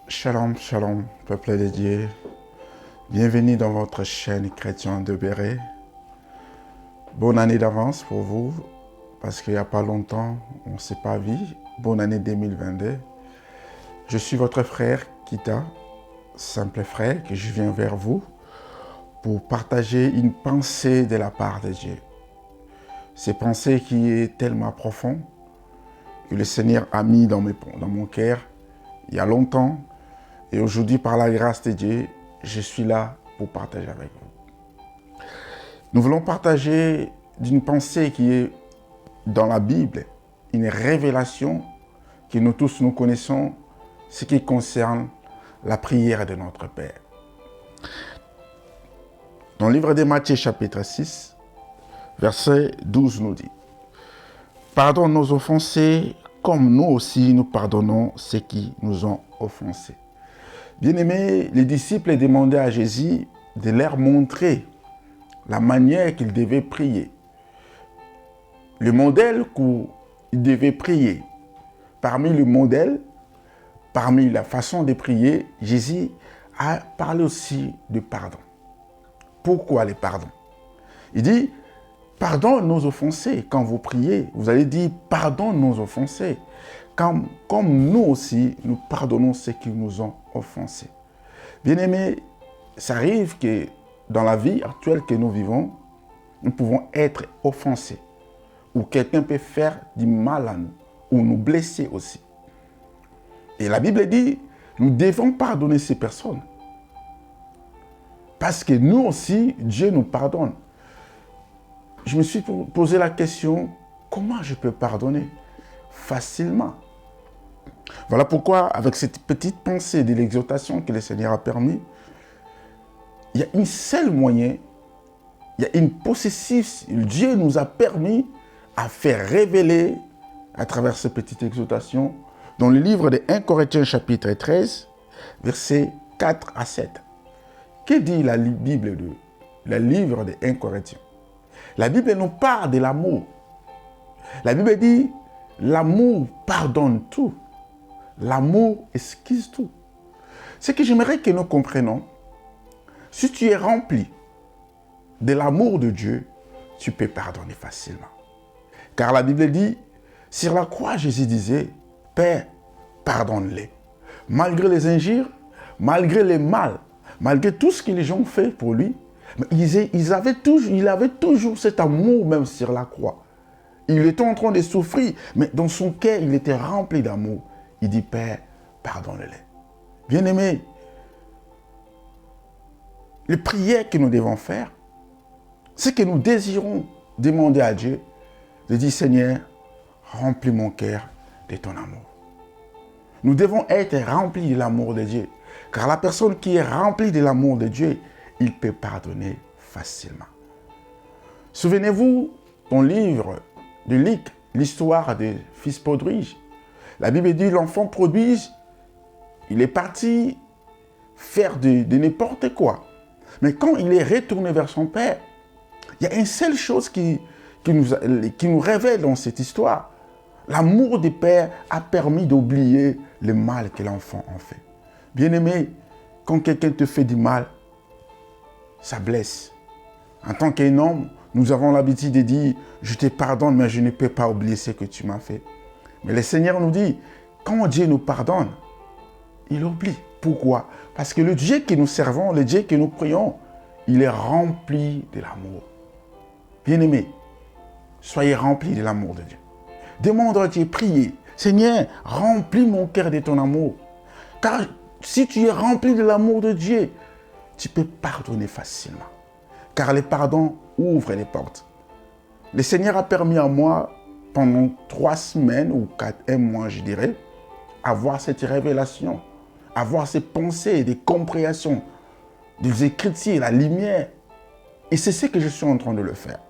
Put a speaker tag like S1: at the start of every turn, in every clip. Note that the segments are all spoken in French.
S1: Shalom, shalom, peuple de Dieu. Bienvenue dans votre chaîne Chrétien de Béret. Bonne année d'avance pour vous, parce qu'il n'y a pas longtemps, on ne s'est pas vu. Bonne année 2022. Je suis votre frère Kita, simple frère, que je viens vers vous pour partager une pensée de la part de Dieu. Cette pensée qui est tellement profonde que le Seigneur a mis dans mon cœur il y a longtemps. Et aujourd'hui, par la grâce de Dieu, je suis là pour partager avec vous. Nous voulons partager d'une pensée qui est dans la Bible, une révélation que nous tous nous connaissons, ce qui concerne la prière de notre Père. Dans le livre de Matthieu chapitre 6, verset 12 nous dit « Pardonne nos offensés comme nous aussi nous pardonnons ceux qui nous ont offensés. » Bien-aimés, les disciples demandaient à Jésus de leur montrer la manière qu'ils devaient prier. Le modèle qu'ils devaient prier. Parmi le modèle, parmi la façon de prier, Jésus a parlé aussi de pardon. Pourquoi le pardon? Il dit, pardonne nos offensés. Quand vous priez, vous allez dire, pardonne nos offensés. Comme nous aussi, nous pardonnons ceux qui nous ont offensés. Bien-aimés, ça arrive que dans la vie actuelle que nous vivons, nous pouvons être offensés. Ou quelqu'un peut faire du mal à nous, ou nous blesser aussi. Et la Bible dit, nous devons pardonner ces personnes. Parce que nous aussi, Dieu nous pardonne. Je me suis posé la question, comment je peux pardonner? Facilement. Voilà pourquoi, avec cette petite pensée de l'exhortation que le Seigneur a permis, il y a un seul moyen, il y a une possessive, Dieu nous a permis à faire révéler, à travers cette petite exhortation, dans le livre de 1 Corinthiens chapitre 13, versets 4 à 7. Que dit la Bible le livre de 1 Corinthiens? La Bible nous parle de l'amour. La Bible dit, l'amour pardonne tout. L'amour esquisse tout. Ce que j'aimerais que nous comprenions, si tu es rempli de l'amour de Dieu, tu peux pardonner facilement. Car la Bible dit, sur la croix, Jésus disait, Père, pardonne-les. Malgré les injures, malgré les mal, malgré tout ce que les gens ont fait pour lui, mais il avait toujours cet amour même sur la croix. Il était en train de souffrir, mais dans son cœur, il était rempli d'amour. Il dit, Père, pardonne-les. Bien-aimés, les prières que nous devons faire, c'est que nous désirons demander à Dieu de dire, Seigneur, remplis mon cœur de ton amour. Nous devons être remplis de l'amour de Dieu. Car la personne qui est remplie de l'amour de Dieu, il peut pardonner facilement. Souvenez-vous, dans le livre de Luc, l'histoire des fils prodiges. La Bible dit, l'enfant prodige, il est parti faire de n'importe quoi. Mais quand il est retourné vers son père, il y a une seule chose qui nous révèle dans cette histoire. L'amour du père a permis d'oublier le mal que l'enfant a fait. Bien-aimé, quand quelqu'un te fait du mal, ça blesse. En tant qu'un homme, nous avons l'habitude de dire, je te pardonne, mais je ne peux pas oublier ce que tu m'as fait. Mais le Seigneur nous dit, quand Dieu nous pardonne, il oublie. Pourquoi? Parce que le Dieu que nous servons, le Dieu que nous prions, il est rempli de l'amour. Bien-aimés, soyez remplis de l'amour de Dieu. Demande à Dieu, priez. Seigneur, remplis mon cœur de ton amour. Car si tu es rempli de l'amour de Dieu, tu peux pardonner facilement. Car le pardon ouvre les portes. Le Seigneur a permis à moi, pendant 3 semaines ou 1 mois, je dirais, avoir cette révélation, avoir ces pensées, des compréhensions, des Écritures, la lumière. Et c'est ce que je suis en train de le faire.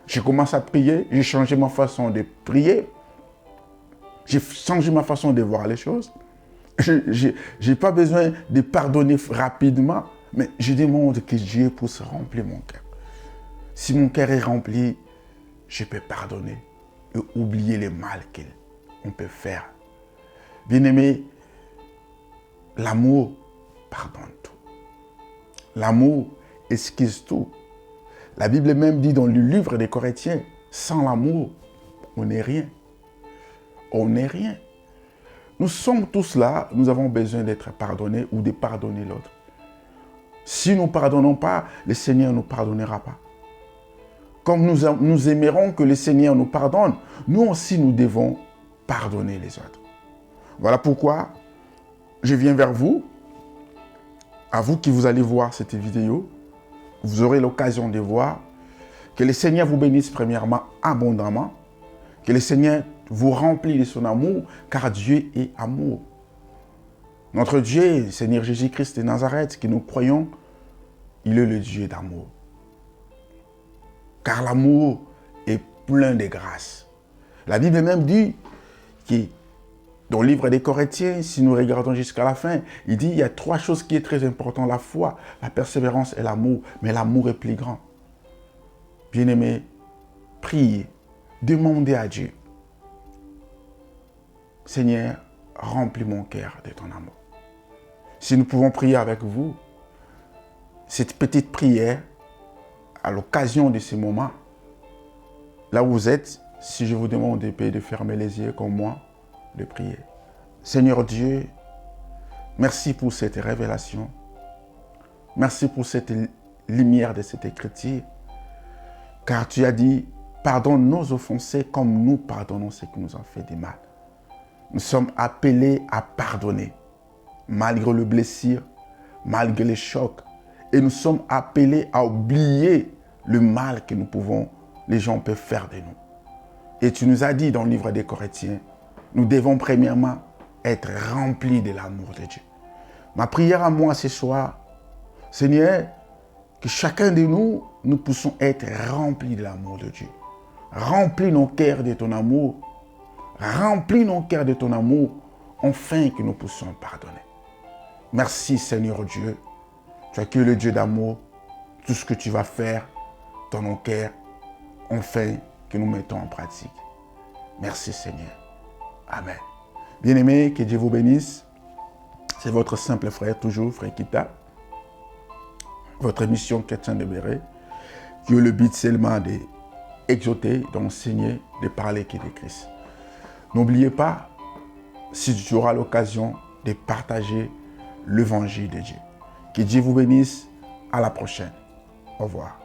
S1: J'ai commencé à prier, j'ai changé ma façon de prier, j'ai changé ma façon de voir les choses. Je n'ai pas besoin de pardonner rapidement, mais je demande que Dieu puisse remplir mon cœur. Si mon cœur est rempli, je peux pardonner et oublier les mal qu'on peut faire. Bien-aimés, L'amour pardonne tout. L'amour esquisse tout. La Bible même dit dans le livre des Corinthiens, sans l'amour, on n'est rien. On n'est rien. Nous sommes tous là, nous avons besoin d'être pardonnés ou de pardonner l'autre. Si nous ne pardonnons pas, le Seigneur ne nous pardonnera pas. Comme nous aimerons que le Seigneur nous pardonne, nous aussi nous devons pardonner les autres. Voilà pourquoi je viens vers vous, à vous qui vous allez voir cette vidéo, vous aurez l'occasion de voir que le Seigneur vous bénisse premièrement abondamment, que le Seigneur vous remplit de son amour, car Dieu est amour. Notre Dieu, le Seigneur Jésus-Christ de Nazareth, que nous croyons, il est le Dieu d'amour. Car l'amour est plein de grâce. La Bible même dit que dans le livre des Corinthiens, si nous regardons jusqu'à la fin, il dit qu'il y a 3 choses qui sont très importantes, la foi, la persévérance et l'amour. Mais l'amour est plus grand. Bien-aimés, priez, demandez à Dieu. Seigneur, remplis mon cœur de ton amour. Si nous pouvons prier avec vous, cette petite prière, à l'occasion de ce moment, là où vous êtes, si je vous demande de fermer les yeux comme moi, de prier. Seigneur Dieu, merci pour cette révélation. Merci pour cette lumière de cette écriture. Car tu as dit, pardonne nos offensés comme nous pardonnons ceux qui nous ont fait du mal. Nous sommes appelés à pardonner, malgré le blessure, malgré les chocs. Et nous sommes appelés à oublier le mal que les gens peuvent faire de nous. Et tu nous as dit dans le livre des Corinthiens, nous devons premièrement être remplis de l'amour de Dieu. Ma prière à moi ce soir, Seigneur, que chacun de nous, nous puissions être remplis de l'amour de Dieu. Remplis nos cœurs de ton amour. Remplis nos cœurs de ton amour, afin que nous puissions pardonner. Merci Seigneur Dieu. Tu es que le Dieu d'amour. Tout ce que tu vas faire dans nos cœurs, afin que nous mettons en pratique. Merci Seigneur. Amen. Bien-aimés, que Dieu vous bénisse. C'est votre simple frère, toujours, frère Kita. Votre émission Chrétien de Béret, qui a le but seulement d'exhorter, d'enseigner, de parler qui de Christ. N'oubliez pas, si tu auras l'occasion de partager l'évangile de Dieu. Que Dieu vous bénisse. À la prochaine. Au revoir.